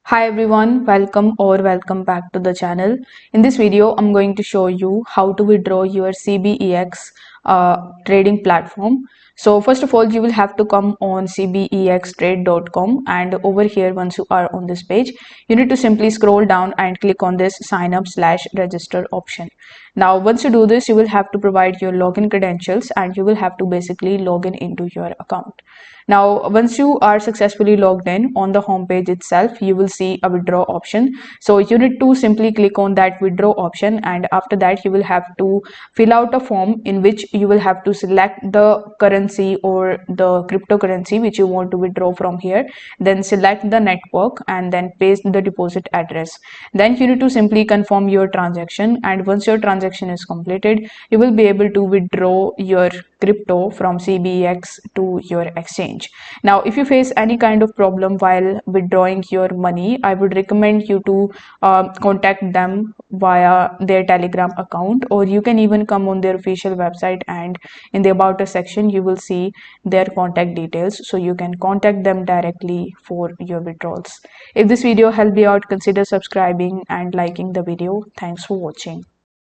Hi everyone, welcome back to the channel. In this video, I'm going to show you how to withdraw your CBEX trading platform. So first of all, you will have to come on cbextrade.com, and over here, once you are on this page, you need to simply scroll down and click on this sign up/register option. Now, once you do this, you will have to provide your login credentials and you will have to basically log in into your account. Now, once you are successfully logged in, on the home page itself, you will see a withdraw option. So you need to simply click on that withdraw option, and after that you will have to fill out a form in which you will have to select the currency or the cryptocurrency which you want to withdraw from here, then select the network and then paste the deposit address. Then you need to simply confirm your transaction, and once your transaction is completed, you will be able to withdraw your crypto from CBEX to your exchange. Now, if you face any kind of problem while withdrawing your money, I would recommend you to contact them via their Telegram account, or you can even come on their official website, and in the About Us section you will see their contact details, so you can contact them directly for your withdrawals. If this video helped you out, consider subscribing and liking the video. Thanks for watching.